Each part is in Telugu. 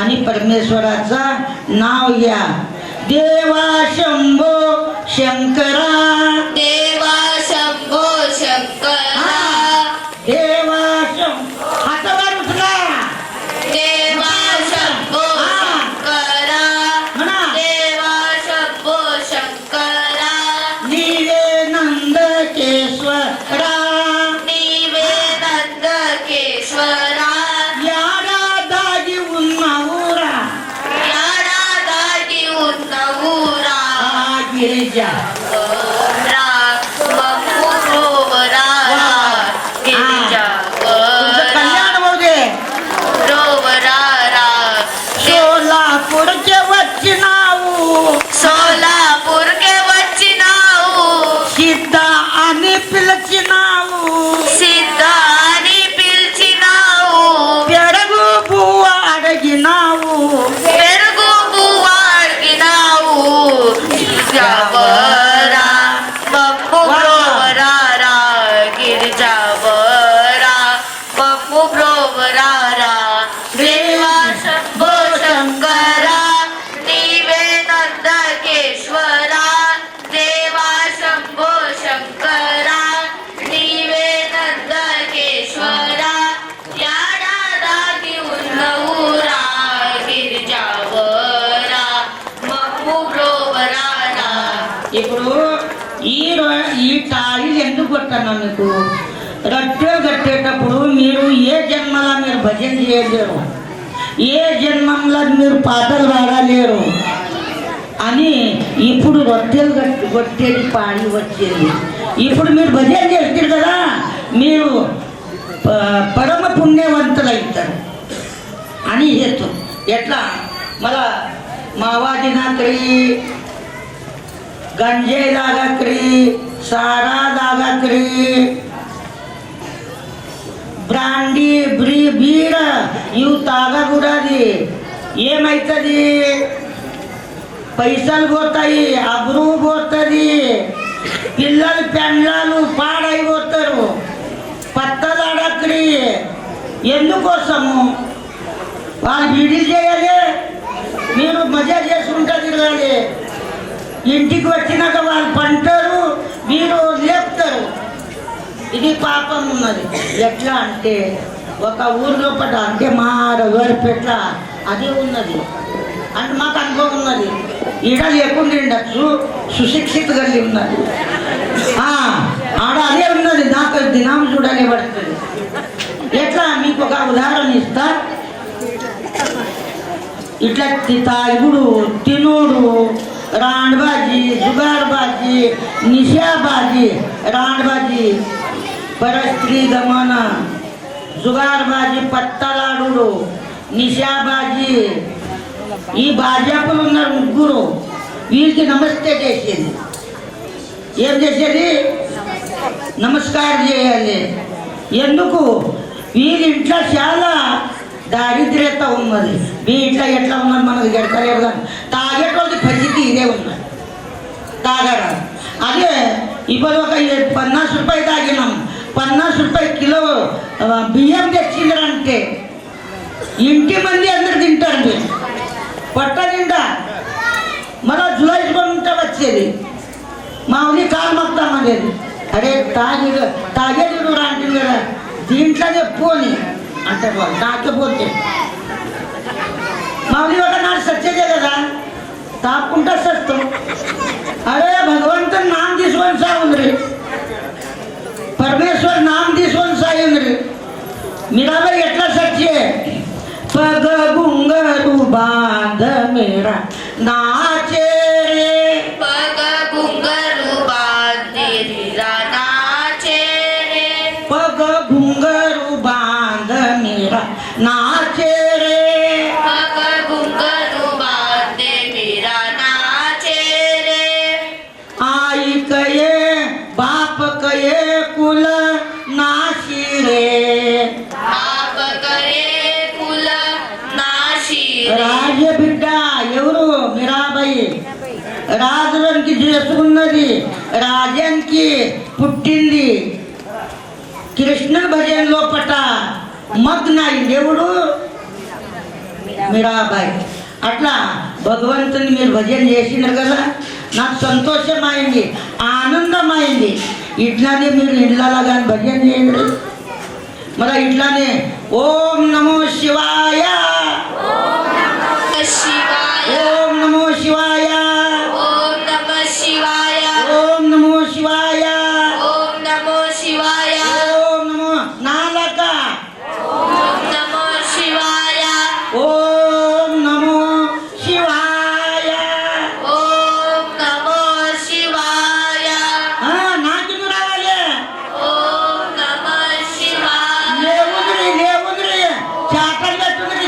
आणि परमेश्वराचा नाव घ्या. देवा शंभो शंकरा, देवा शंभो शंकरा, देवा शंभो, हातावर उचला. देवा शंभो शंकरा, देवा शंभो शंकरा, नीवे नंदकेश्वरा, नीवे नंदकेश्वरा, यादागी उन्नऊरा, यादागी उन्नऊरा, गिरिजा कल्याण होऊ दे. सोलापूर के वचनाऊ, सोलापूर के वचनाऊ, सीता आणि पिलची नाऊ, सीता आणि पिलची नाऊ, पेरगू बुवा अडगी नाऊ, पेरगू बुवा अडगी नाऊ, गिरजावरा बप्पू ब्रोवरारा, गिरजावरा बप्पू ब्रोवरारा, देवा शंभो शंकरा, नीवे नंदकेश्वरा, देवा शंभो शंकरा, नीवे नंदकेश्वरा, यादागी उन्नऊरा, गिरजावरा बप्पू ब्रोवरारा. ఇప్పుడు ఈ తాళి ఎందుకు కొట్టాను మీకు? రొట్టె కట్టేటప్పుడు మీరు ఏ జన్మలా మీరు భజన చేయలేరు, ఏ జన్మంలో మీరు పాటలు పాడలేరు అని ఇప్పుడు రొట్టెలు కొట్టేది పాడి వచ్చేది. ఇప్పుడు మీరు భజన చేస్తారు కదా, మీరు పరమ పుణ్యవంతులు అవుతారు అని చేస్తాం. ఎట్లా మళ్ళా మావాది నాకరి, ಗಂಜಾಯಿ ದಾಗಕ್ರಿ, ಸಾರಾದಾಗಕ್ರಿ, బ్రాండీ బీర ఇవి తాగకూడదు. ఏమవుతుంది? పైసలు పోతాయి, అబ్రూ పోతుంది, పిల్లలు పెండ్లాలు పాడైపోతారు. పత్తదాడక్రి ఎందుకోసము? వాళ్ళు విడిలు చేయాలి, మీరు మజా చేసుకుంటా తిరగాలి. ఇంటికి వచ్చినాక వాళ్ళు పంటారు, మీరు లేపుతారు. ఇది పాపం ఉన్నది. ఎట్లా అంటే ఒక ఊరిలో పట్ట అంటే మా రఘువారిపేట అది ఉన్నది అంటే మాకు అనుభవం ఉన్నది. ఈడ లేకుండా ఉండొచ్చు, సుశిక్షిత కలిగి ఉన్నది. ఆడ అదే ఉన్నది. నాకు దినం చూడనే పడుతుంది. ఎట్లా మీకు ఒక ఉదాహరణ ఇస్తా. ఇట్లా తాగుడు, తినుడు, రాండ్బాజీ, జుగార్బాజీ, నిషాబాజీ, రాండ్బాజీ, పరస్త్రీ గమన, జుగార్బాజీ, పత్తలాడు, నిషాబాజీ, ఈ భాజపాలు ఉన్నారు ముగ్గురు. వీరికి నమస్తే చేసేది. ఏం చేసేది? నమస్కారం చేయాలి. ఎందుకు? వీరి ఇంట్లో చాలా దారిద్ర్యత ఉన్నది. మీ ఇంట్లో ఎట్లా ఉన్నది మనకు గడతలేదు. కానీ తాగేటోళ్ళకి పరిస్థితి ఇదే ఉన్నది. తాగడం అదే. ఇప్పుడు ఒక 50 రూపాయలు తాగినాం, 50 రూపాయలు కిలో బియ్యం తెచ్చిందంటే ఇంటి మంది అందరు తింటారు. మీరు పొట్ట నిండా మరో జులాయించుకుంటా వచ్చేది. మా ఊరి కాలు మొత్తం అనేది. అరే తాగేది అంటుంది కదా, దీంట్లోనే పోని అంటారు వాళ్ళు. తాకపోతే మా ఊరి ఒక నాడు సచ్చేదే కదా, తాపుకుంటా సస్తాం. అరే భగవంతుని నాम తీసుకొని సాగుంది, పరమేశ్వర్ నాम తీసుకొని సాగింది. మీరాబాయి ఎట్లా సచ్చే? పగ గుంగరు బాంధ మేరా నాచే రే, పగ గుంగరు బాంధిరా నాచే రే, పగ గుంగరు బాంధ మేరా నాచే రే, పగ గుంగరు బాంధే మీరా నాచే రే, आई कये बाप कये कुल नाशी रे, పాప కరే కుల నాశి రే. రాజ బిడ్డ ఎవరు? మీరాబాయి. రాజులకి చేసుకున్నది, రాజానికి పుట్టింది. కృష్ణ భజన లోపట మగ్న దేవుడు మీరాబాయి అట్లా భగవంతుని మీరు భజన చేసినారు కదా, నాకు సంతోషమైంది, ఆనందమైంది. ఇట్లానే మీరు ఇళ్ళలా కానీ భజన చేయండి. మరి ఇట్లానే ఓం నమో శివాయ, శివాయ ఓం నమో శివాయ, ఓం నమ శివాయ ఓం నమో శివాయ, ఓం నమో శివాయ ఓం నమో నాలక, ఓం నమో శివాయ ఓం నమో శివాయ. ఓం నమో శివాయ నాకెందుకు రావాలి? ఓం నమ శివాయ లేవుంది చేతలు పెట్టుకుని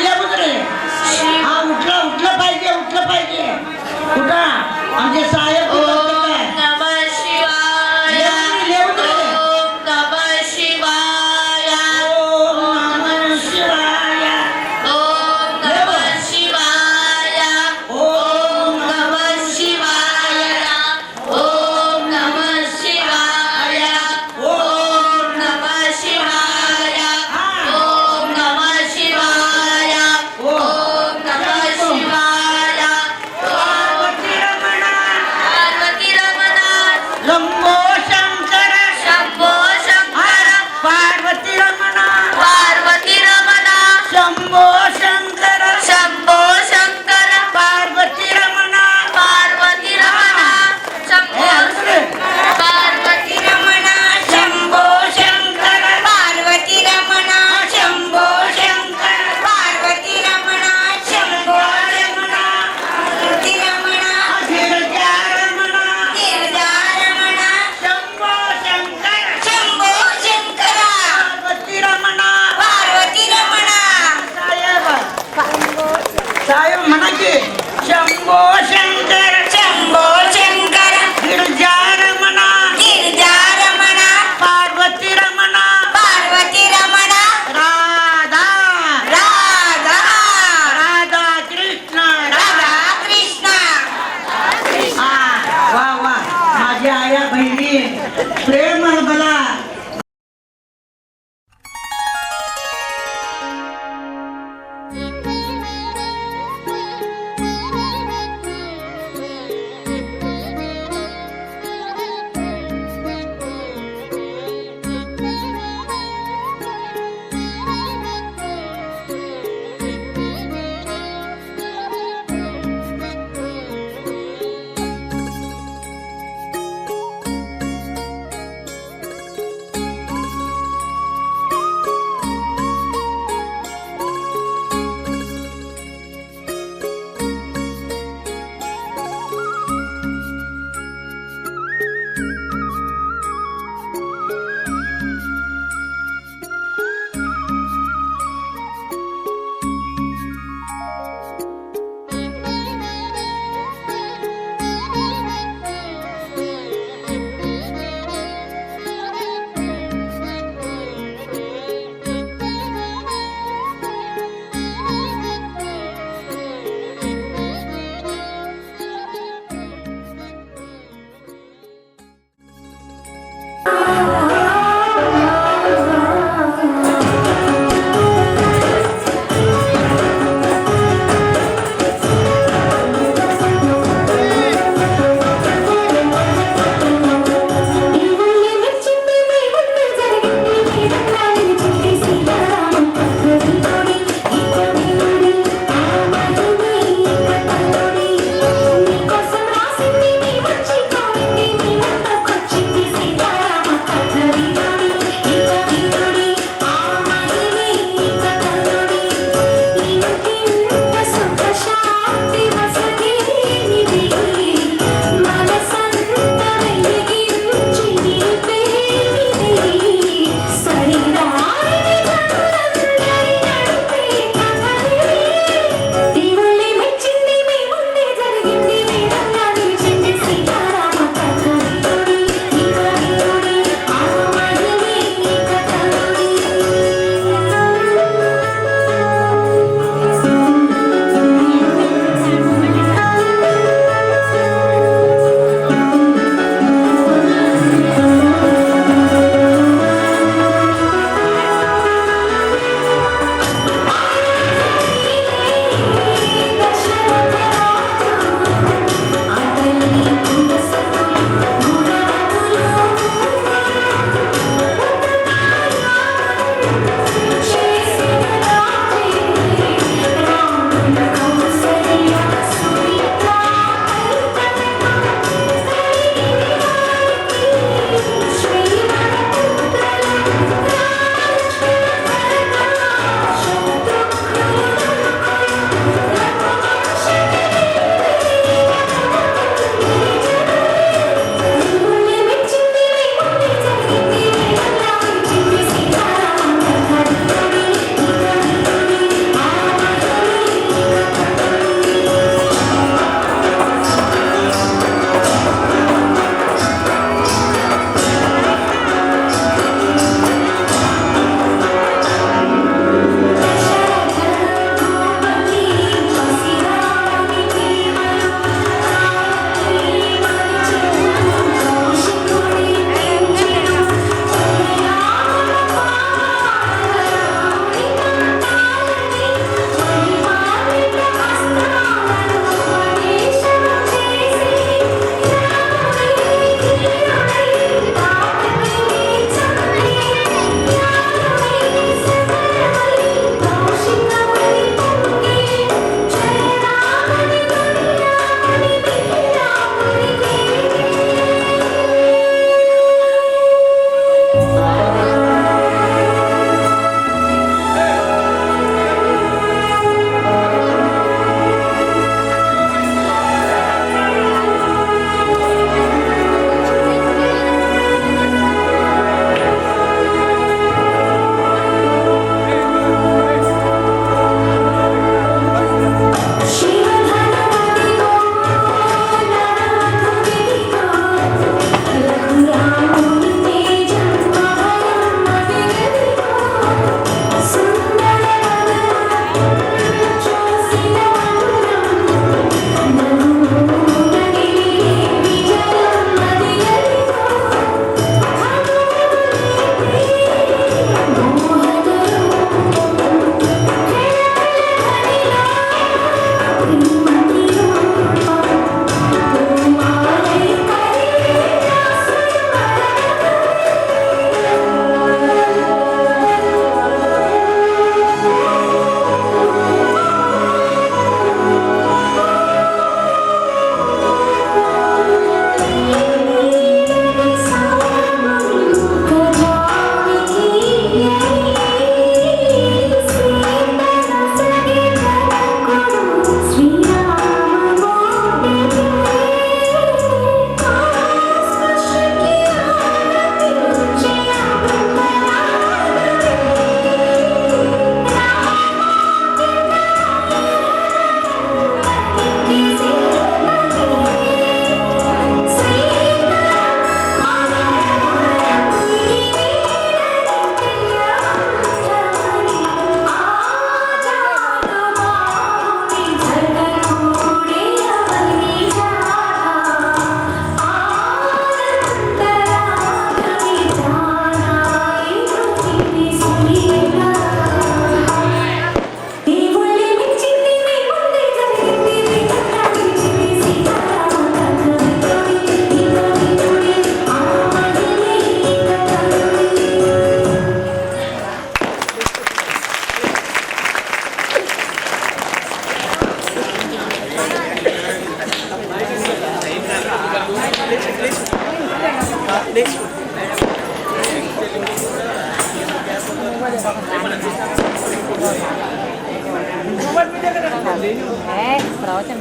ప్రవచన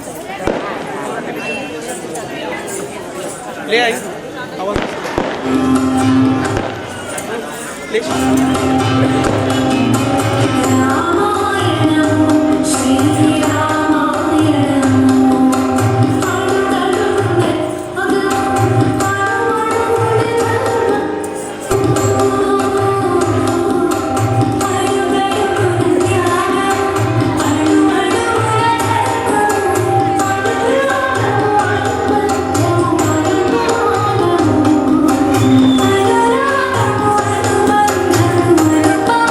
ले आई आवाज ले Bye.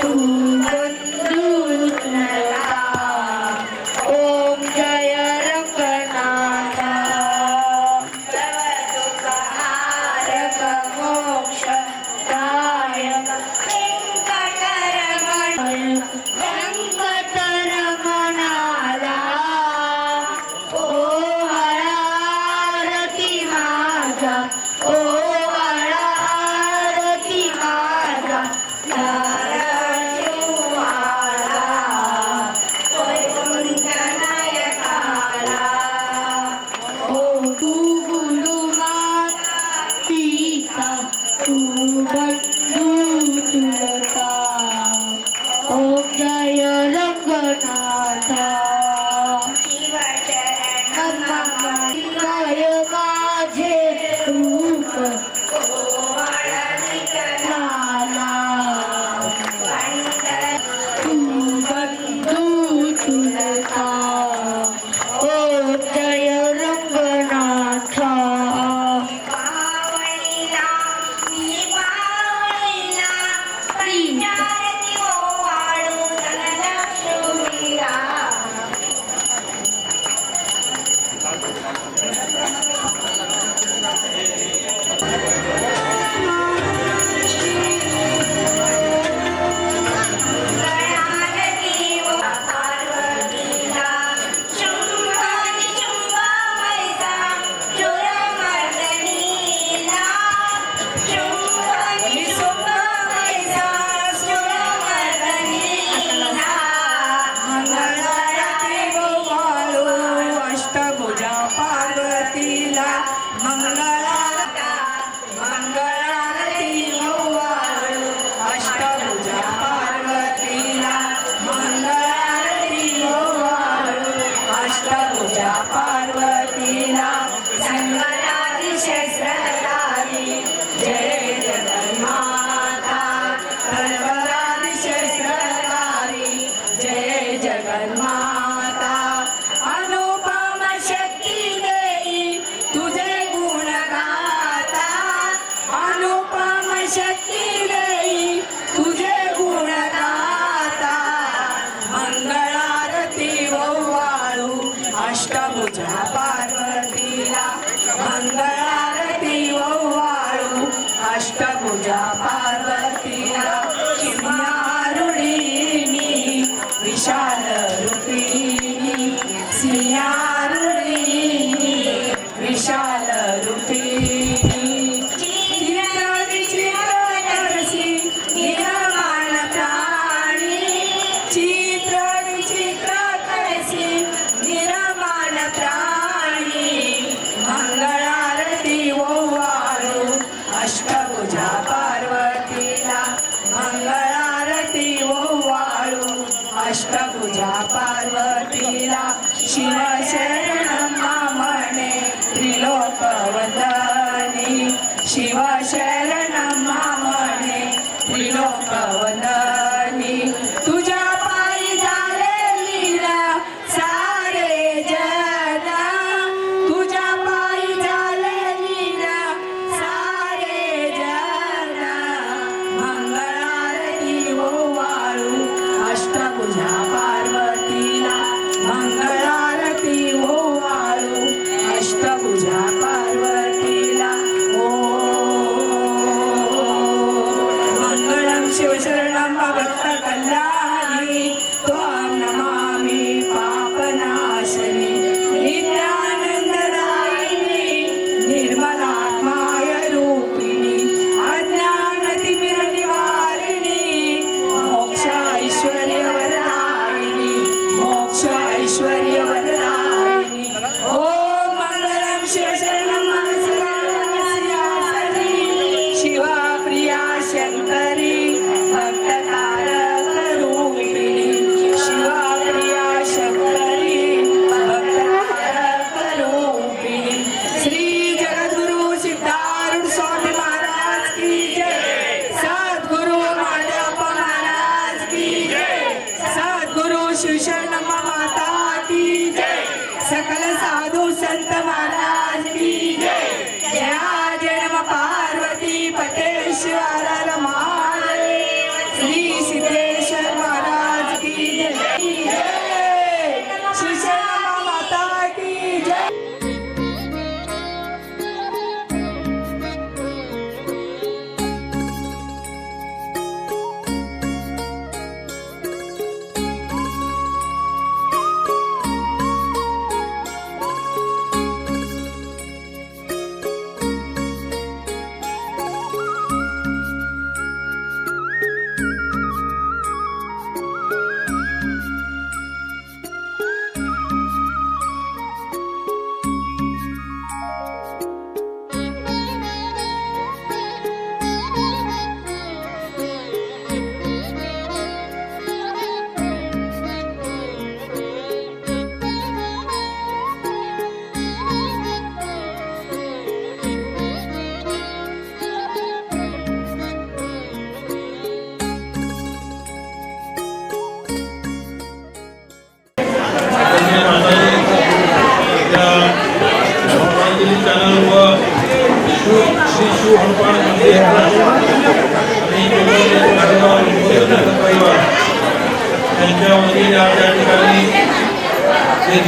तू बंधू तुलता ओम जय रंगनाथ सर्वदुःखहारक मोक्षदायक वेंकटरमणाला ओ आरती माझा ओ आरती माझा नायकाला ओ तू गुरुमाता पिता तू बंधू तुलता ओम जय रंगनाथ शिवचरण माझे रूप लाला तू बंधू तुलता ओम जय रंगनाथ अष्टभुजा पार्वतीला मंगळारती मंगळारती ओवाळू अष्टभुजा पार्वतीला मंगळारती ओवाळू अष्टभुजा पार्वतीला संगलादी शस्त्रधारी जय जगन्माता सर्वरादी शस्त्रधारी जय जगन्माता अनुपम शक्ती देई तुझे गुण गाता अनुपम शक्ती देई तुझे गुण गाता मंगळारती ओवाळू अष्टभुजा पार्वतीला मंगळारती ओवाळू अष्टभुजा पार्वतीला सिंहारुढीनी विशाल रूपिणी सिंहारुढीनी विशाल रूपिणी चित्रविचित्रदर्शी निरमाण प्राणी चित्रविचित्रदर्शी निरमाण प्राणी मंगळारती ओवाळू अष्टभुजा पार्वतीला मंगळारती ओवाळू अष्टभुजा पार्वतीला शिवशरणं म्हणे त्रिलोकवंदनी शिवशरणं म्हणे त्रिलोकवंदनी तुझ्या पायी झाले लीला सारे जन तुझ्या पायी झाले लीला सारे जन मंगळारती ओवाळू अष्टभुजा पार्वतीला मंगळारती ओवाळू अष्टभुजा पार्वतीला ओ मंगळं शिवशरणं भक्त कल्याण हनुमान मंदिर परिवार यांच्या वतीने आज या ठिकाणी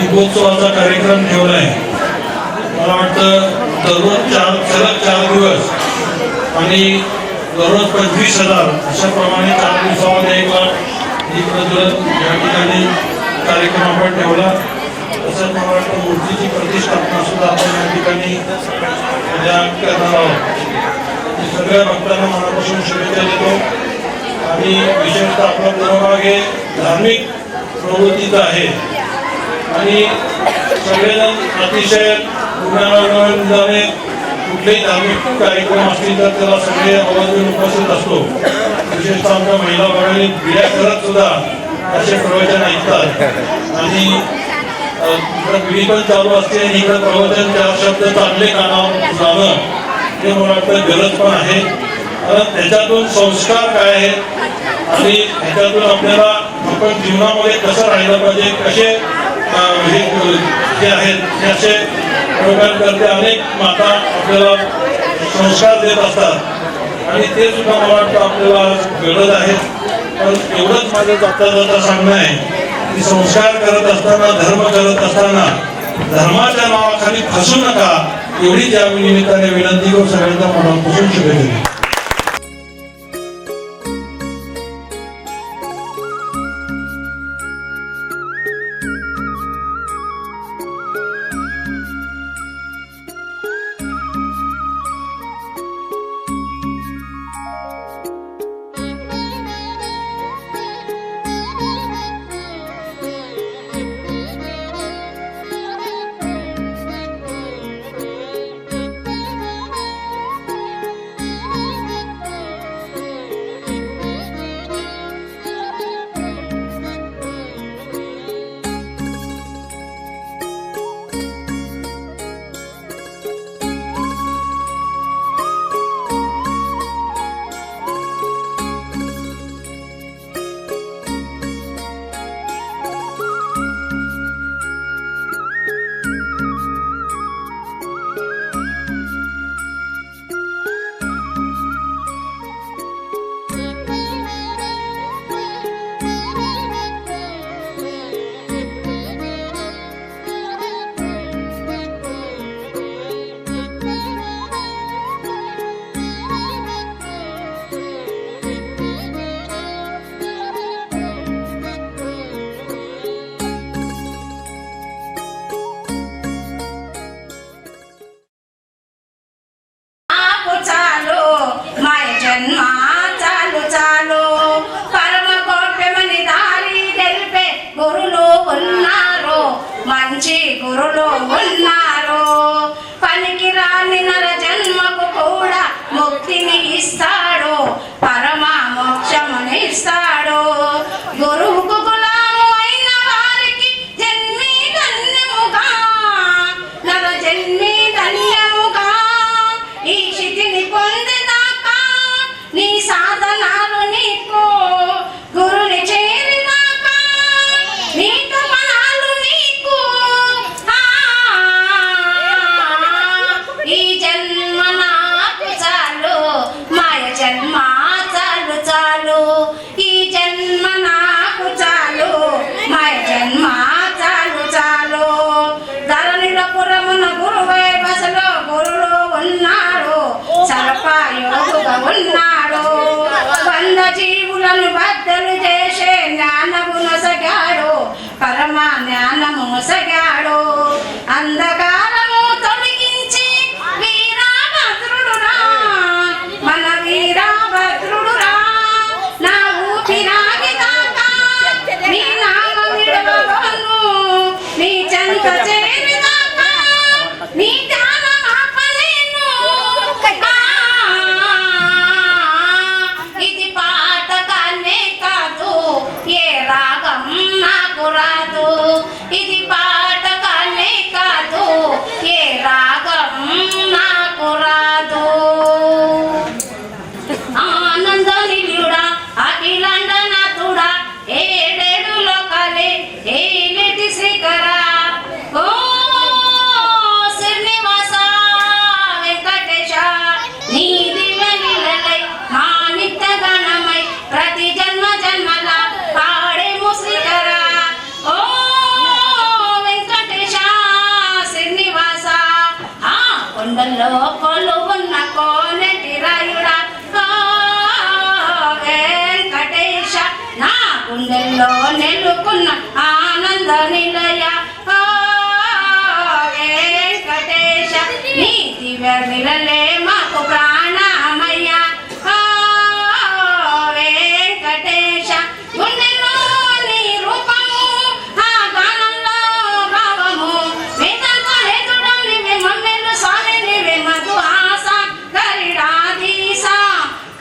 दीपोत्सवाचा कार्यक्रम ठेवला आहे. मला वाटतं दररोज सलग 4 दिवस आणि दररोज 25,000 अशा प्रमाणे 4 दिवसामध्ये एक दीप प्रज्वलन या ठिकाणी कार्यक्रम आपण ठेवला. तसंच मला वाटतं मूर्तीची प्रतिष्ठापना सुद्धा आपण या ठिकाणी करणार आहोत. सगळ्या भक्तांना मनापासून शुभेच्छा देतो. आणि विशेषतः आपला पुरोभाग हे धार्मिक प्रवृत्तीचा आहे आणि सगळेजण अतिशय गुण्याने कुठलेही धार्मिक कार्यक्रम असतील तर त्याला सगळे आवर्जून उपस्थित असतो. विशेषतः आमच्या महिला वर्गाने बिड्या करत सुद्धा असे प्रवचन ऐकतात आणि पिढी पण चालू असते आणि इकडे प्रवचन 4 शब्द चांगले कानावर जाणं हे मला वाटतं गरज पण आहे. कारण त्याच्यातून संस्कार काय आहेत आणि ह्याच्यातून आपल्याला आपण जीवनामध्ये कसं राहिलं पाहिजे, कसे जे आहेत हे असे करते अनेक माता आपल्याला संस्कार देत असतात आणि ते सुद्धा मला वाटतं आपल्याला गरज आहे. पण एवढंच माझं जाता सांगणं आहे की संस्कार करत असताना, धर्म करत असताना धर्माच्या नावाखाली फसू नका, एवढी त्या निमित्ताने विनंती करून सगळ्यांना मनापासून शुभेच्छा. మంచి గురులు ఉన్నారు. పనికిరాని నర జన్మకు కూడా ముక్తిని ఇస్తాడు, పరమ మోక్షముని ఇస్తాడు. గురువుకు గులాము అయిన వారికి జన్మి ధన్యముగా, నర జన్మి ధన్యముగా. ఈ స్థితిని పొందినాక నీ సాధనాలు నీకు గురుని చేరినాక నీ తపనాలు నీకు. ఈ జన్మ నాకు చాలు, మాయ జన్మ చాలు చాలు. ఈ జన్మ నాకు చాలు, మాయ జన్మ చాలు చాలు. ధరణిరపురమున గురువై బసలో గురుడు ఉన్నాడు, సర్పయోగుగా ఉన్నాడు. 100 జీవులను బద్దలు చేసే జ్ఞానము నొసగాడు, పరమ జ్ఞానము నొసగాడు. అంధకారము తొలగించి వీరభద్రుడురా, మన వీరభద్రుడురా. నా ఊపిరాగి దాకా నీ నామ విడవను, నీ చెంత చేరిదాకా నీ ధ్యానం ఆపలేను. ఇది పాటకాన్నే కాదు, ఏ రాగం నాకు రాదు. ఇది పాటకాన్నే కాదు, గుండెల్లో నెలుకున్న ఆనంద నిలయ ఓ వెంకటేశ నీ దివ్య విలలే మాకు ప్రాణమయ్య ఓ వెంకటేశ గుండెల్లో నీ రూపము ఆ గానంలో భావము వేదాంత హేతుడం నీవే మమ్మెలు స్వామి నీవే మధు ఆశ గరిడాధీశ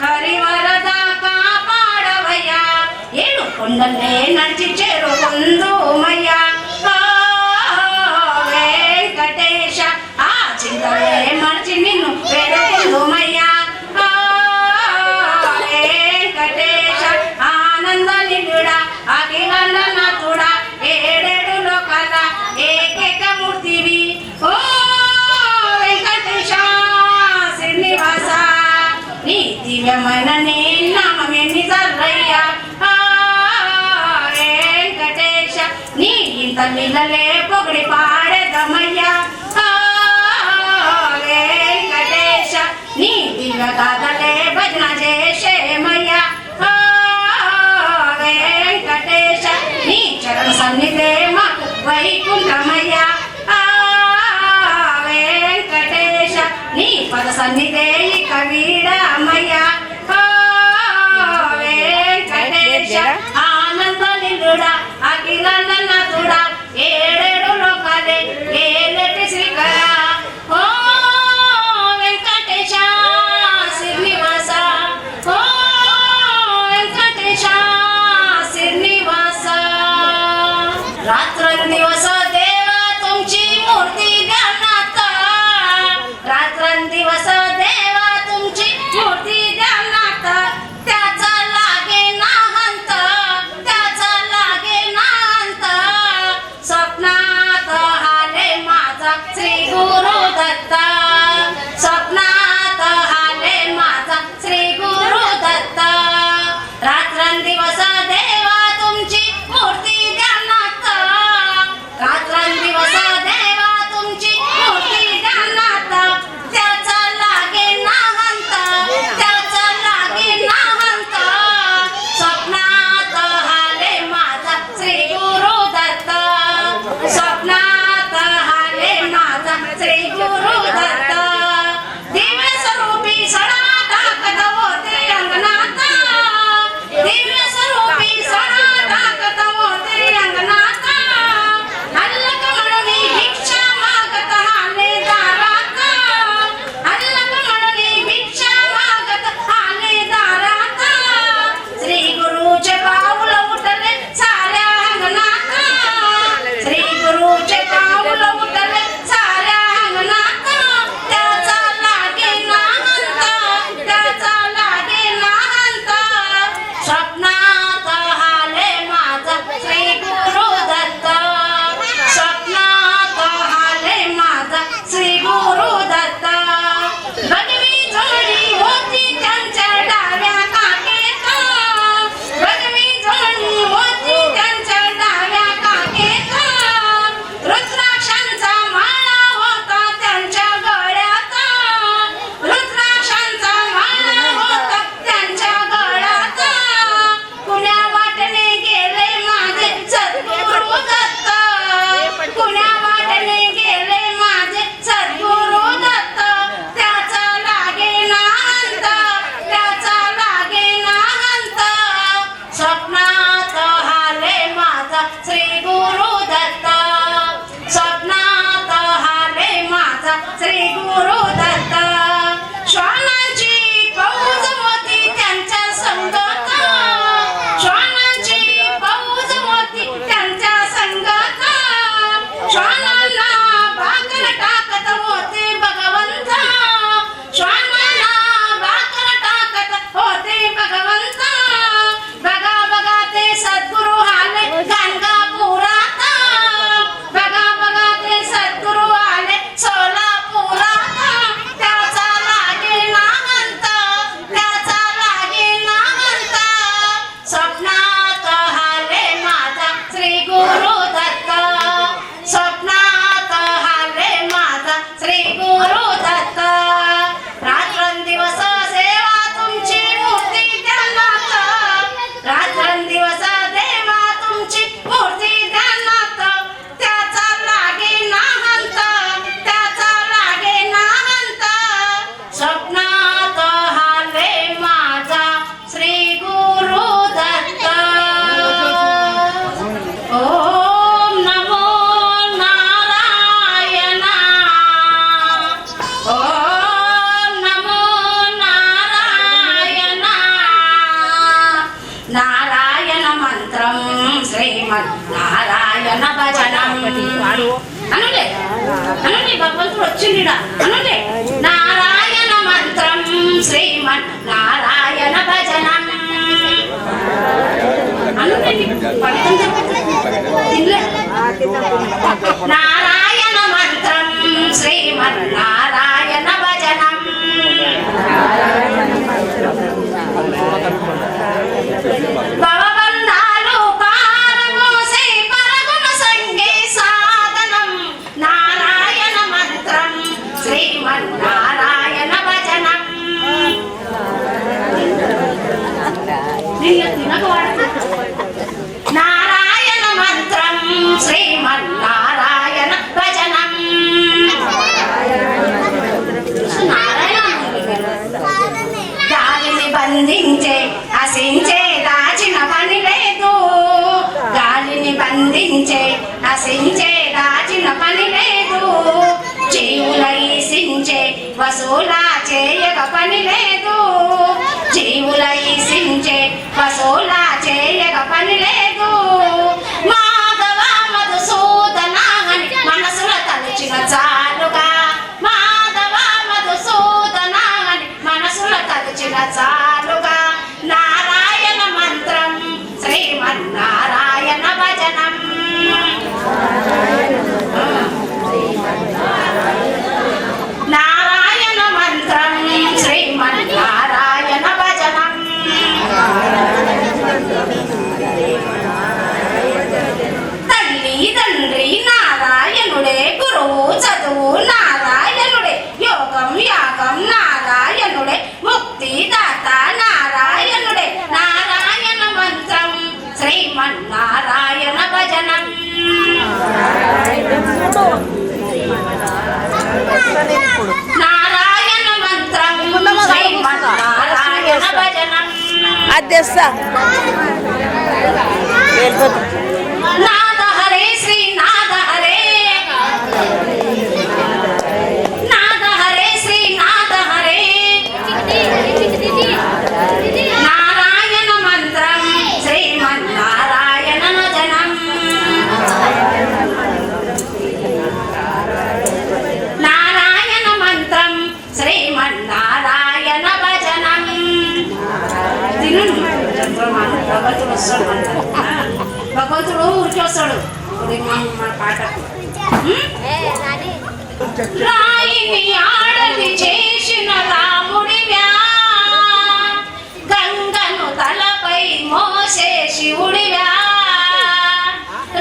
హరివరద కాపాడవయ్యా ఏడు కొండలే నడిచి చేరుకుందుమయ్యా ఓ వెంకటేశ ఆ చింతలే మర్చి నిన్ను వేడుకుందుమయ్యా ఓ వెంకటేశ ఆనంద నిలుడా అఖిలండ నాథుడా ఏడేడు లోకాల ఏకైక మూర్తివి ఓ వెంకటేశ శ్రీనివాస నీ దివ్యమైన నీ నామమే నిజరయ్యా ఆ వెంకటేశ నీ ఇంత లీలలే పొగిడి పాడేదమయ్యా ఆ వెంకటేశ నీ దివ్య గాథలే భజన చేసేమయ్యా ఆ వెంకటేశ నీ చరణ సన్నిధే మాకు వైకుంఠమయ్యా ఆ వెంకటేశ నీ పద సన్నిధే ఇక వీడమయ్యా ఓ వెంకటేశ ఆనంద నిలుడా అఖిలండ నాథుడా ఏడేడు లోకాలే ఏలేటి శ్రీకర ఓ వెంకటేశ శ్రీనివాస ఓ వెంకటేశ శ్రీనివాస रात्रंदिवस देवा तुमची मूर्ती ध्यानात रात्रंदिवस देवा तुमची मूर्ती ध्यानात त्याचा लागे ना हंत त्याचा लागे ना हंत स्वप्नात आले माझा श्री गुरु दत्त स्वप्नात आले माझा श्री गुरु दत्त रात्रंदिवस देवा तुमची मूर्ती ध्यानात रात्रंदिवस देवा तुमची मूर्ती ध्यानात त्याचा लागे ना हंत त्याचा लागे ना हंत स्वप्नात आले माझा श्री गुरु दत्त स्वप्नात आले माझा श्री गुरु दत्त दिव्य स्वरूपी सडा टाकत होते अंगणात दिव्य स्वरूपी सडा टाकत होते अंगणात अल्लक म्हणून भिक्षा मागत आले दारात अल्लक म्हणून भिक्षा मागत आले दारात श्री गुरुचे पाऊल उठले साऱ्या अंगणात श्री गुरुचे पाऊल उठले साऱ्या अंगणात त्याचा लागे ना हंत त्याचा लागे ना हंत स्वप्नात आले माझा श्री गुरु दत्त स्वप्नात आले माझा श्री गुरु दत्त भगवी जोडी होती त्यांच्या डाव्या काकेत भगवी जोडी होती त्यांच्या डाव्या काकेत रुद्राक्षांचा माळा होता त्यांच्या गळ्यात रुद्राक्षांचा माळा होता त्यांच्या गळ्यात कुण्या वाटणे गेले माझे सद्गुरु दत्त कुण्या वाटणे गेले माझे सद्गुरु दत्त त्याचा लागे ना हंत त्याचा लागे ना हंत स्वप्नात आले माझा श्री गुरु दत्त स्वप्नात आले माझा श्री गुरु दत्त श्वानांची फौज होती त्यांच्या संगत श्वानांची फौज होती त्यांच्या संगत श्वानांना भाकर टाकत होते भगवंत श्वानांना भाकर टाकत होते भगवंत बघा बघा ते सद्गुरु आले गाणगापूर నారాయణ మంత్రం శ్రీమన్నారాయణ భజనం అనులే అనులే భగవంతుడు వచ్చిండిడా అనులే నారాయణ మంత్రం శ్రీమన్నారాయణ భజనం అనులే నారాయణ మంత్రం శ్రీమన్నారాయణ భజనం భవబంధాలు పారమోసే పరగుణ సంగే సాధనం నారాయణ మంత్రం శ్రీమన్నారాయణ భజనం నారాయణ మంత్రం శ్రీమన్నారాయణ భజనం గాలిని బంధించే అసించే దాచిన పని లేదు గాలిని బంధించే అసించే దాచిన పని లేదు జీవులైసించే వసూలా చేయక పని లేదు జీవులైసించే వసూలా చేయక పని లేదు మాధవ మధుసూదన అని మనసుల తలచిన చాలుగా మాధవ మధుసూదన అని మనసుల తలచిన చాలుగా నారాయణ మంత్రం శ్రీమన్నారాయణ భజనం నారాయణ మంత్రం శ్రీమన్నారాయణ భజనం తల్లి తండ్రి నారాయణుడే గురువు చదువు నారాయణుడే యోగం యాగం నారాయణుడే ముక్తిదాత నారాయణుడే నారాయణ మంత్రం శ్రీమన్నారాయణ భజనం నారాయణ మంత్రం శ్రీమన్నారాయణ భజనం నాద హరే శ్రీ నాద హరే నాద హరే శ్రీ నాద హరే నారాయణ మంత్రం శ్రీమన్నారాయణ భజనం నారాయణ మంత్రం శ్రీమన్నారాయణ భజనం భగవంతుడు వస్తాడు భగవంతుడు ఊరికి వస్తాడు మన పాట రాయిని ఆడది చేసిన రాముడివ్యా గంగను తలపై మోసే శివుడివ్యా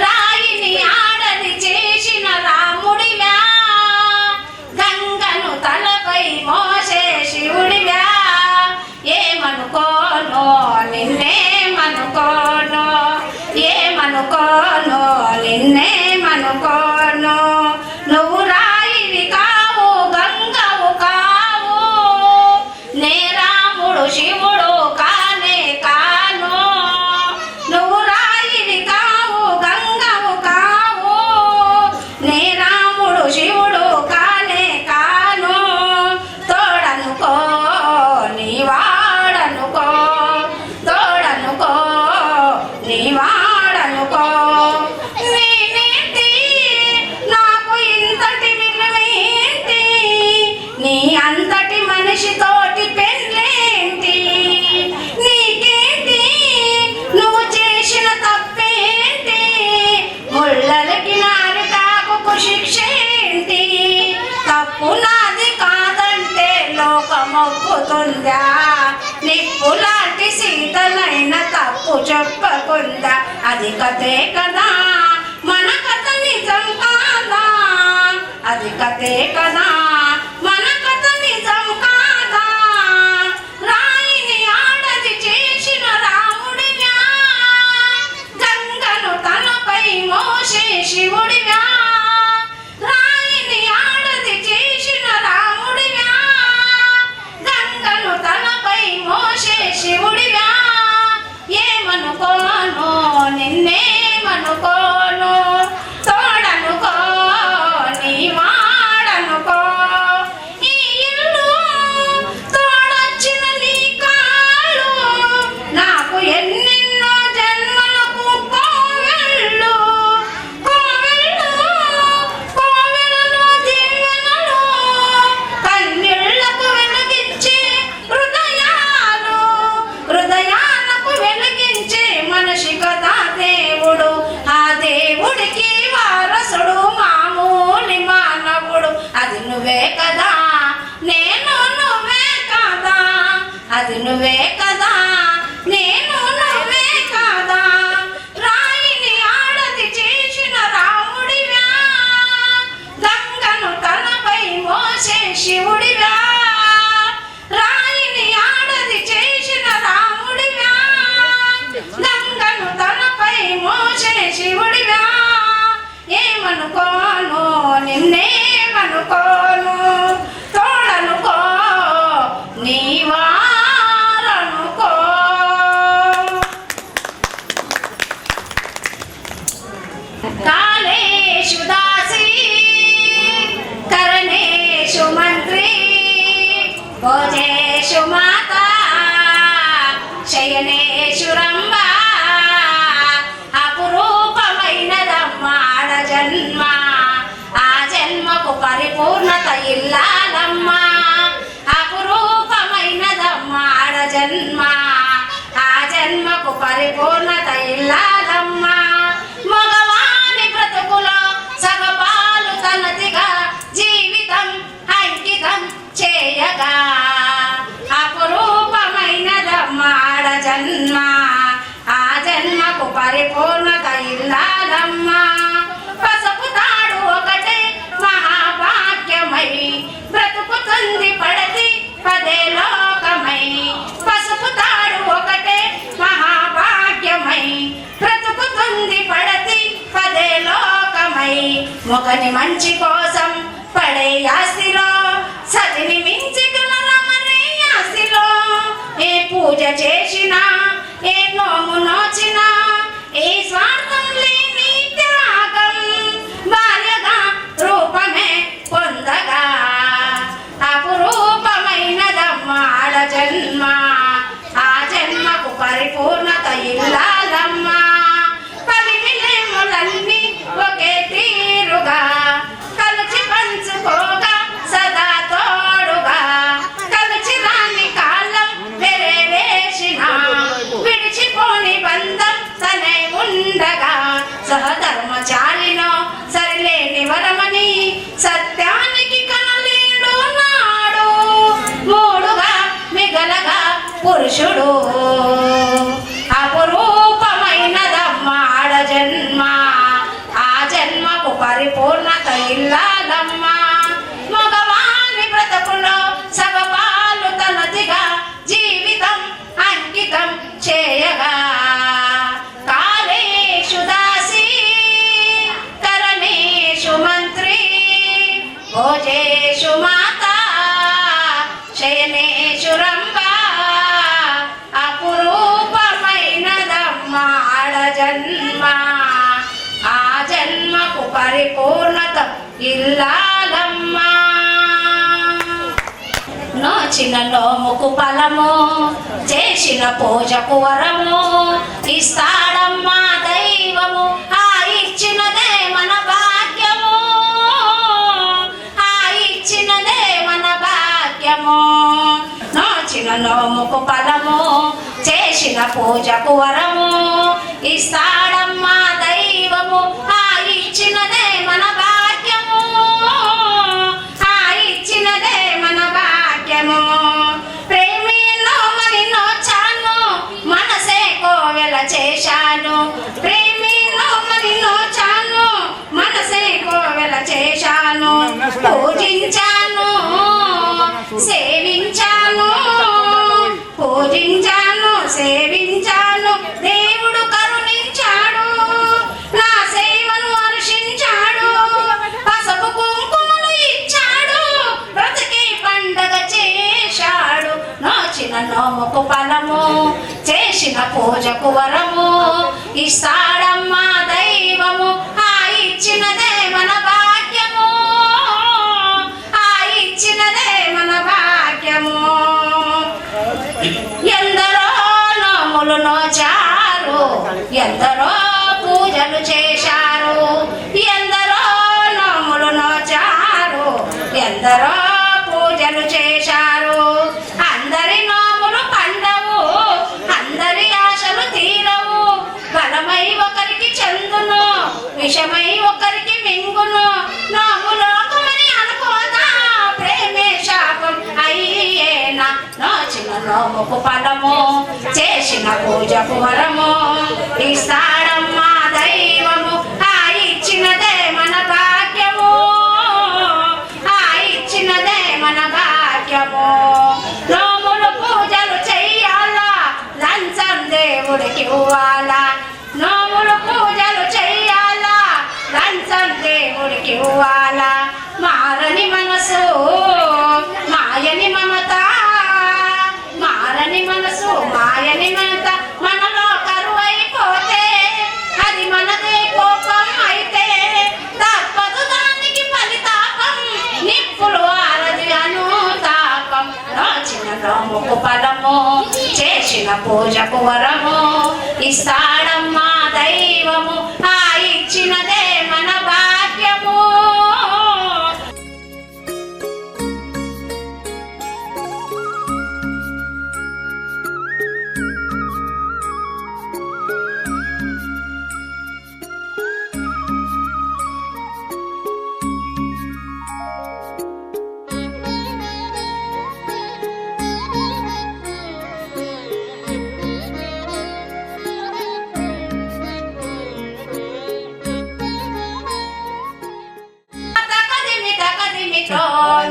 రాయిని ఆడది చేసిన రాముడివ్యా గంగను తలపై మోసే శివుడివ్యా ఏమనుకోను నిన్నేమనుకోను ఏమనుకోను నిన్నేమనుకోను నువ్వు రాయివి కావు గంగవు కావు నే రాముడు శివుడు కానే కాను నువ్వు రాయివి కావు గంగవు కావు నే రాముడు శివుడు కానే కాను తోడనుకో నీవాడనుకో తోడనుకో నీవాడనుకో నేనేంటి నాకు ఇంతటి విలువేంటి నీ అంతటి మనిషితోటి పెళ్ళేంటి నీకేంటి నువ్వు చేసిన తప్పేంటి ముళ్ళలకి నాలుకాకు శిక్ష ఏంటి తప్పు నాది కాదంటే లోకమొప్పుతుందా నిప్పులాంటి సీతలైన తప్పు చెప్పకుందా అది కథే కదా మన కథ నిజం కాదా అది కథే కదా మన కథ నిజం కాదా రాయిని ఆడది చేసిన రాముడివ్యా గంగను తనపై మోసే శివుడివ్యా రాయిని ఆడది చేసిన రాముడివ్యా గంగను తనపై మోసే శివుడివ్యా ఏమనుకోను నిన్నేమనుకోను తోడనుకో నీవాడనుకో ఈ ఇల్లు తోడొచ్చిన నీ కాళ్ళు నాకు ఎన్నెన్నో జన్మ అది నువ్వే కదా, నేను నువ్వే కదా, అది నువ్వే కదా, నేను నువ్వే కదా, రాయిని ఆడది చేసిన రాముడివా, గంగను తనపై మోసే శివుడివా, రాయిని ఆడది చేసిన రాముడివా, గంగను తనపై మోసే శివుడివా, ఏమనుకోను నిన్నేమనుకోను, తోడనుకో నీవారనుకో. కాళేషు దాసి కరణేషు మంత్రి భోజేషు మాత శయనేషు రంభ, అపురూపమైనదమ్మ ఆడ జన్మ, ఆ జన్మకు పరిపూర్ణత ఇల్లాలమ్మ, అపురూపమైనదమ్మ ఆడ జన్మ, ఆ జన్మకు పరిపూర్ణత ఇల్లాలమ్మ, మగవాని బ్రతుకులో సగపాలు తనదిగా జీవితం అంకితం చేయగా, అపురూపమైనదమ్మ ఆడ జన్మ, ఆ జన్మకు పరిపూర్ణత ఇల్లాలమ్మ, పసుపు తాడు ఒకటే మహాభాగ్యమై బ్రతుకుతుంది పడతి పదే లోకమై, పసుపు తాడు ఒకటే మహాభాగ్యమై బ్రతుకుతుంది పడతి పదే లోకమై, మొగని మంచి కోసం పడే ఆస్తిలో సతిని మించి దులనమనే ఆస్తిలో, ఏ పూజ చేసినా ఏ నోము నోచినా ఏ స్వార్థం లేని త్యాగం, భార్యగా రూపమే పొందగా, అపురూపమైనదమ్మ ఆడ జన్మ, ఆ జన్మకు పరిపూర్ణత ఇల్లాలమ్మ, పదిమిలేములన్నీ ఒకే తీరుగా కలిసి పంచుకోగా సదా తోడుగా, కలిసి రాని కాలం వెరేవేసిన విడిచిపోని బంధం తనే ఉండగా, సహధర్మచారినో సరిలేని వరమని సత్యానికి కనలేడు నాడు, మూడుగా మిగలగా పురుషుడు, అపురూపమైనదమ్మ ఆడ జన్మ, ఆ జన్మకు పరిపూర్ణత ఇల్లాలమ్మ, మగవాని బ్రతుకులో సగపాలు తనదిగా జీవితం అంకితం చేయగా, కాళేషు దాసి కరణేషు మంత్రి భోజేషు మాత శయనేషు రంభ, అపురూపమైనదమ్మ ఆడ జన్మ, ఆ జన్మకు పరిపూర్ణత ఇల్లాలమ్మ. నోచిన నోముకు ఫలము చేసిన పూజకు వరము ఇస్తాడమ్మా దైవము, ఆ ఇచ్చినదే మన భాగ్యము, ఆ ఇచ్చినదే మన భాగ్యము, నోచిన నోముకు ఫలము చేసిన పూజకు వరము ఇస్తాడమ్మా దైవము, ఆ ఇచ్చినదే మన భాగ్యము, ఆ ఇచ్చినదే మన భాగ్యము, ప్రేమిలో మరి నోచాను మనసే కోవెల చేశాను, ప్రేమిలో మరి నోచాను మనసే కోవెల చేశాను, పూజించాను సేవించాను, పూజించాను సేవించాను, దేవుడు కరుణించాడు, నా సేవను హర్షించాడు, పసుపు కుంకుమలు ఇచ్చాడు, బ్రతికి పండగ చేశాడు, నోచిన నోముకు ఫలము చేసిన పూజకు వరము ఇస్తాడమ్మా దైవము, ఆ ఇచ్చినదే మన భాగ్యము, ఆ ఇచ్చినదే మన భాగ్యము. ఎందరో నోములు నోచారు, ఎందరో పూజలు చేశారు, ఎందరో నోములు నోచారు, ఎందరో పూజలు చేశారు, అందరి నోములు పండవు, అందరి ఆశలు తీరవు, బలమై ఒకరికి చెందును విషమై ఒకరికి మింగును, నోము లోకమని అనుకోదా నోముకు ఫలము చేసిన పూజకు వరము ఇస్తాడమ్మా దైవము ఆ ఇచ్చినదే మన భాగ్యము ఆ ఇచ్చినదే మన భాగ్యము నోములు పూజలు చెయ్యాలా లంచం దేవుడికి ఇవ్వాలా నోములు పూజలు చెయ్యాలా లంచం దేవుడికి ఇవ్వాలా మారని మనసు మాయని మమత మారని మనసు మాయని మమత మనలో కరువైపోతే అది మనదే కోపం అయితే తప్పదు దానికి ఫలితాపం నిప్పులు ఆరది అనుతాపం రాచిన నోముకు ఫలము చేసిన పూజకు వరము ఇస్తాడమ్మా దైవము ఆ ఇచ్చినదే మన భాగ్యము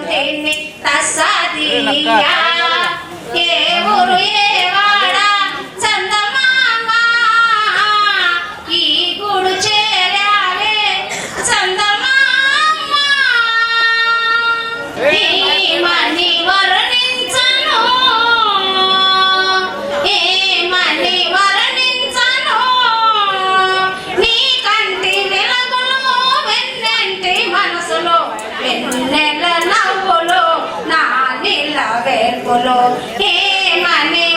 తిని తస్సదియా ఏ ఊరు ఏ వాడ చందమామ ఈ గుడు చేరావే చందమామ ఏమని వర్ణించను ఏమని వర్ణించను నీ కంటి వెలుగులు వెన్నెంటి మనసులో వెన్నెల నవ్వులు నా నీళ్ళ వేర్పులు ఏమని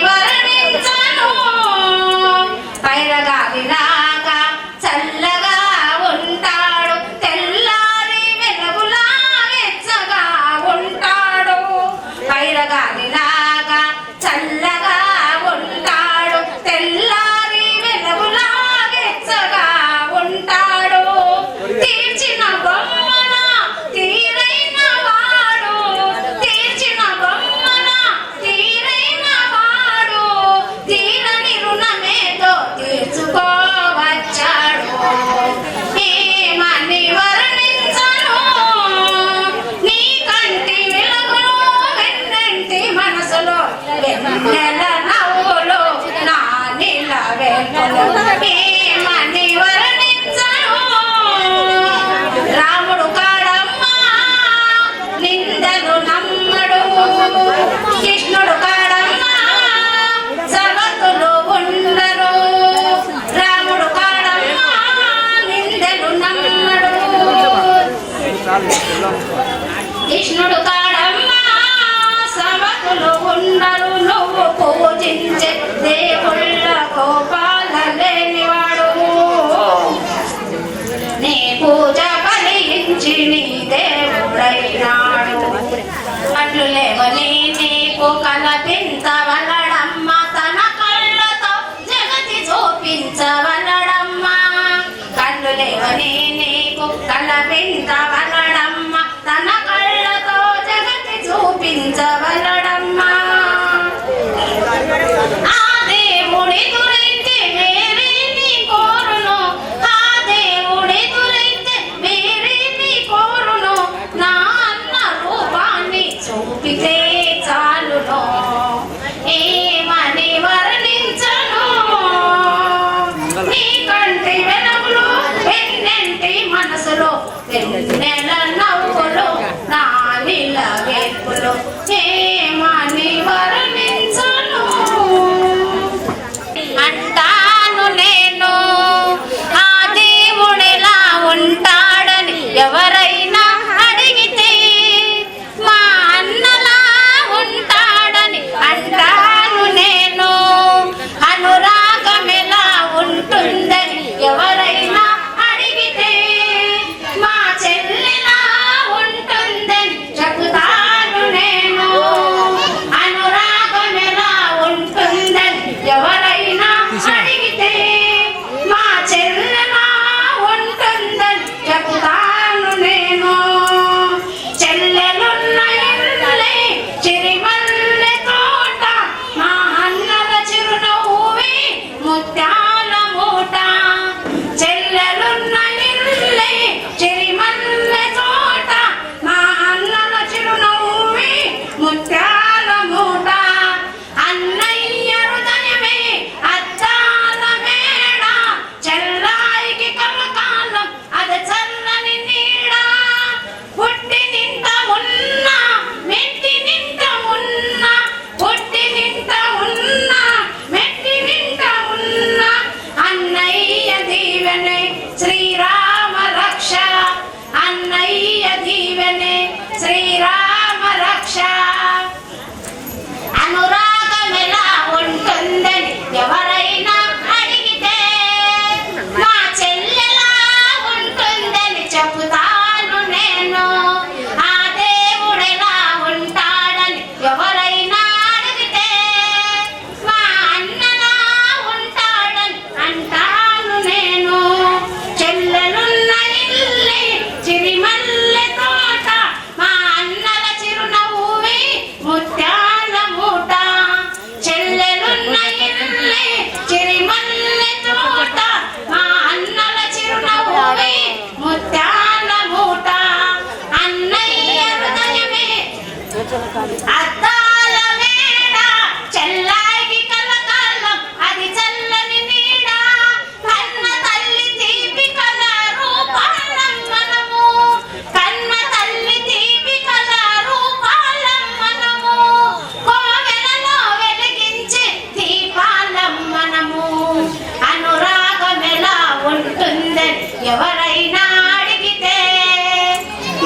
ఎవరైనా అడిగితే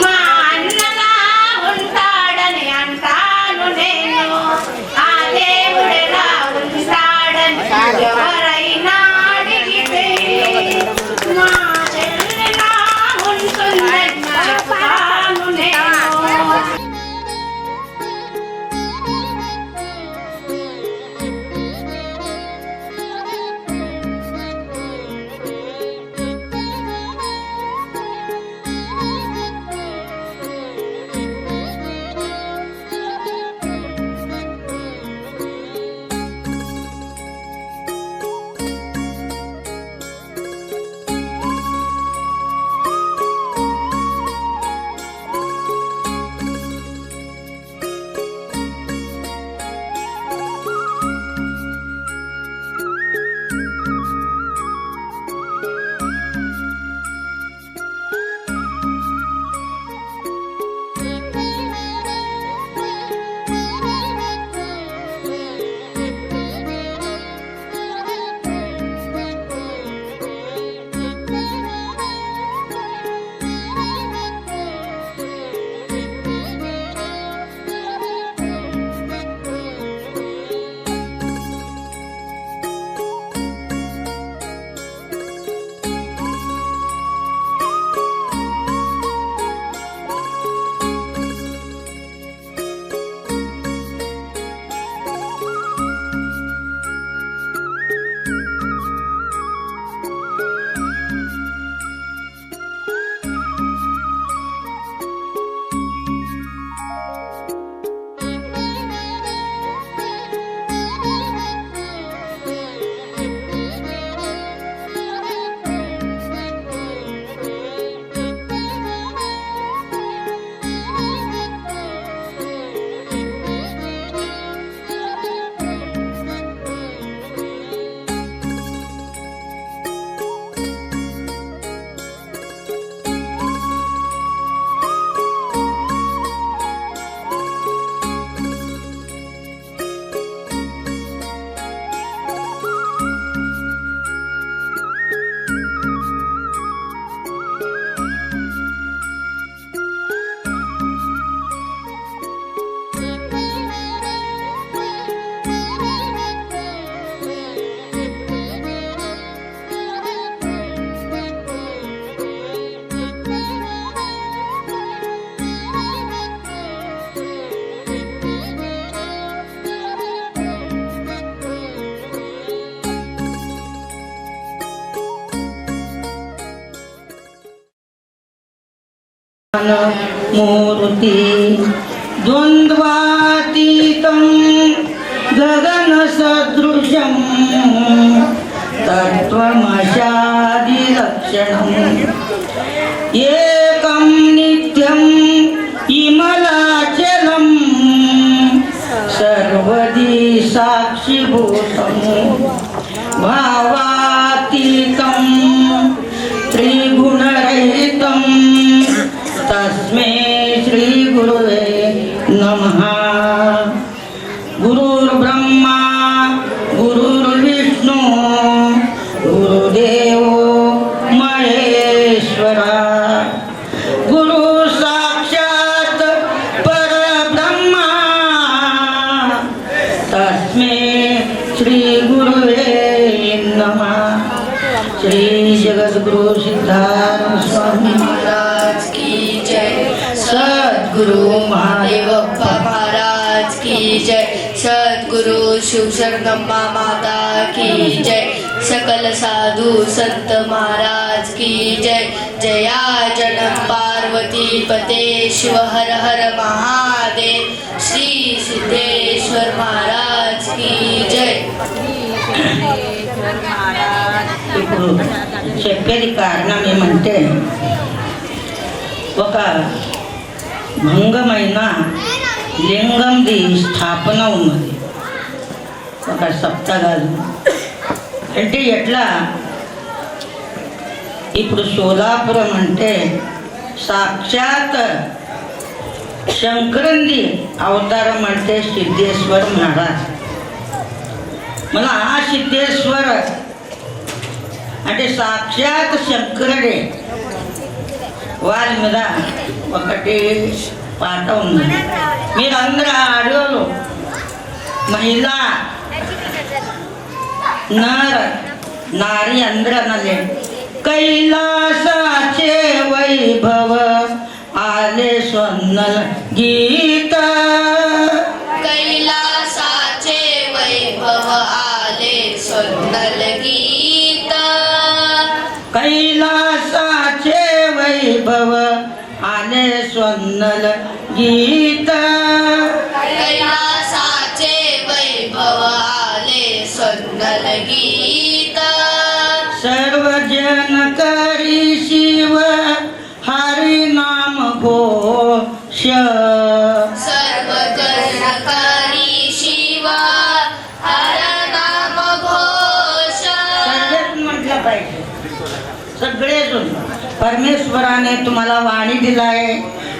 మా అన్నలా ఉంటాడని అంటాను నేను. ఆ దేవుడెలా ఉంటాడని ఎవరైనా అడిగితే మా చెల్లెలా ఉంటుందని చెప్తాను నేను. मूर्ति द्वन्द्वातीतं गगनसदृशं तत्त्वमशादिलक्षणम् एकं नित्यं इमलाचलं सर्वदी साक्षिभूतं भावातीतं त्रिगुणरहितं तस्मै श्री गुरुवे नमः। गुरुर्ब्रह्मा गुरुर्विष्णु गुरुदेवो महेश्वरा गुरु साक्षात् परब्रह्मा तस्मै श्री गुरुवे नमः। श्री जगद्गुरु सिद्धार्थ स्वामी महाराज की जय। सद्गुरु महादेव महाराज की जय। सद्गुरु शिव शरणम्मा माता की जय। सकल साधु संत महाराज की जय। जया जनम पार्वती पते शिव हर हर महादेव। श्री सिद्धेश्वर महाराज की जय। ఇప్పుడు చెప్పేది కారణం ఏమంటే ఒక భంగమైన లింగంది స్థాపన ఉన్నది ఒక సప్తగాలు అంటే ఎట్లా ఇప్పుడు సోలాపురం అంటే సాక్షాత్ శంకరంది అవతారం అంటే సిద్ధేశ్వర మహారాజ్. మళ్ళీ ఆ సిద్ధేశ్వర అంటే సాక్షాత్ శంకరుడే వారి మీద ఒకటి పాట ఉంది. మీరందరూ ఆడోళ్ళు మహిళా नारी अंदर नले कैलासाचे वैभव आले स्वन्नल गीत कैलासाचे वैभव आले स्वन्नल गीत कैलासाचे वैभव आले स्वन्नल गीत कैलासाचे वैभव आले स्वन्नल गीत सर्व जन करी शिव हरि नाम घोष सर्व करी शिव हर नाम घोष सगळेच म्हटलं पाहिजे. सगळेजण परमेश्वराने तुम्हाला वाणी दिलाय.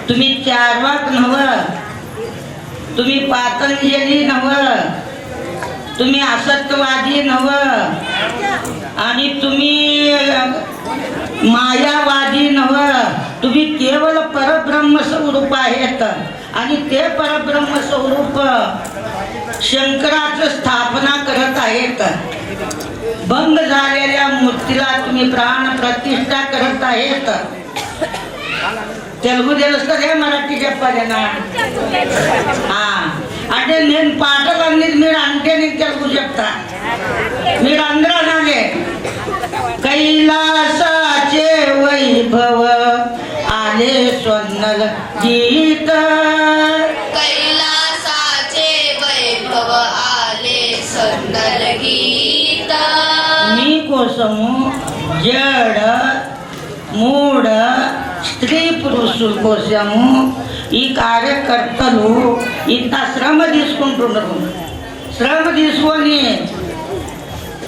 तुम्ही चारवाक नव, तुम्ही पातंजली नव, तुम्ही असत्यवादी नव आणि तुम्ही मायावादी नव. तुम्ही केवळ परब्रह्म स्वरूप आहेत आणि ते परब्रह्म स्वरूप शंकराचं स्थापना करत आहेत. भंग झालेल्या मूर्तीला तुम्ही प्राण प्रतिष्ठा करत आहेत. తెలుగు తెలుస్తుంది మరాఠీ చెప్పాలేనా? అంటే నేను పాటలన్నీ మీరు అంటే నేను తెలుగు చెప్తా. మీరు అందరూ అనాలి कैलासाचे वैभव आले स्वन्नल गीत कैलासाचे वैभव आले स्वन्नल गीत मी కోసము జడ మూడ స్త్రీ పురుషుల కోసము ఈ కార్యకర్తలు ఇంత శ్రమ తీసుకుంటున్నారు. శ్రమ తీసుకొని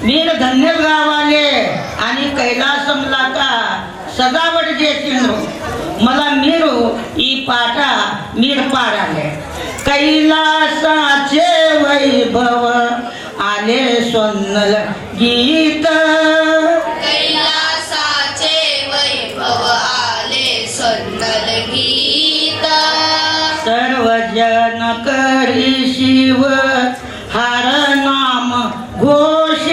మీరు ధన్యులు కావాలి అని కైలాసంలాగా సదావడి చేసిండ్రు. మళ్ళా మీరు ఈ పాట మీరు పాడాలి. कैलासाचे वैभव आले स्वन्नल गीत कैलासाचे वैभव आले स्वन्नल गीत सर्व जन करी शिव हर नाम घोष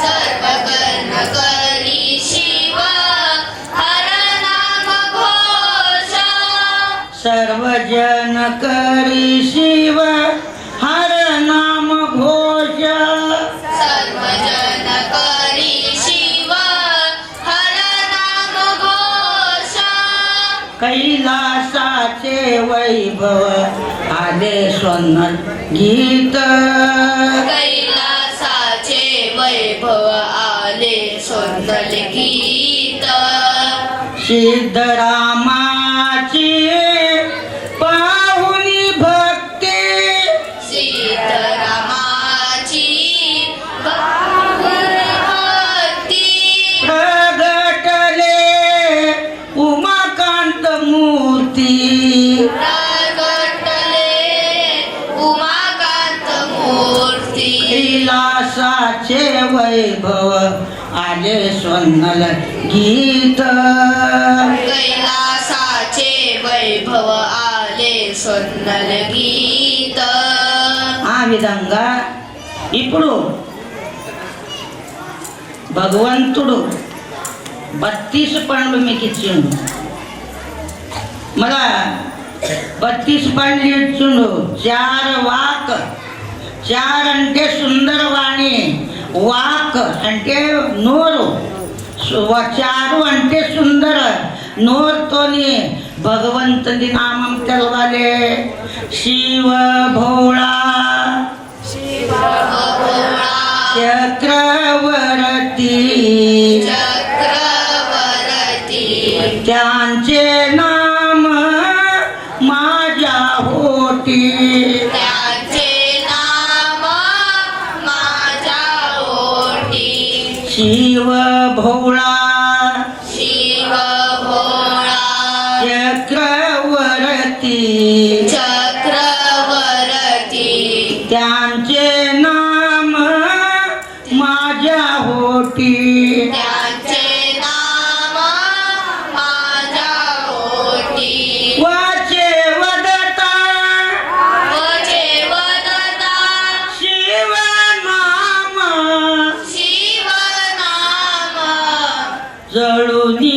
सर्व करी शिव हर नाम घोष सर्व जन करी शिव हर नाम घोष सर्व जन करी शिव हर नाम घोष कैलासाचे वैभव आले स्वन्नल गीत कैलासाचे वैभव आले स्वन्नल गीत सिद्धरामाची पाहुनी भक्ती सीतारामाची भक्ती प्रगटले उमाकांत मूर्ती प्रगटले उमाकांत मूर्ती कैलासाचे वैभव आले स्वन्नल गीत कैलासाचे वैभव आले स्वन्नल गीत ఆ విధంగా ఇప్పుడు భగవంతుడు 32 పండ్లు మీకు ఇచ్చిండు. మళ్ళా 32 పండ్లు ఇచ్చిండు. 4 వాక్, 4 అంటే సుందరవాణి, వాక్ అంటే నోరు, 4 అంటే సుందర. నోరుతోని భగవంతుని నామం తెలవాలి. శివ భోళా चक्रवर्ती चक्रवर्ती त्यांचे नाम माझ्या होती. त्याचे नाम माझ्या ओटी शिव भोळा शिव भोळा चक्रवर्ती चक्रवर्ती त्यांचे नाम माझ्या होती. त्या जळूनी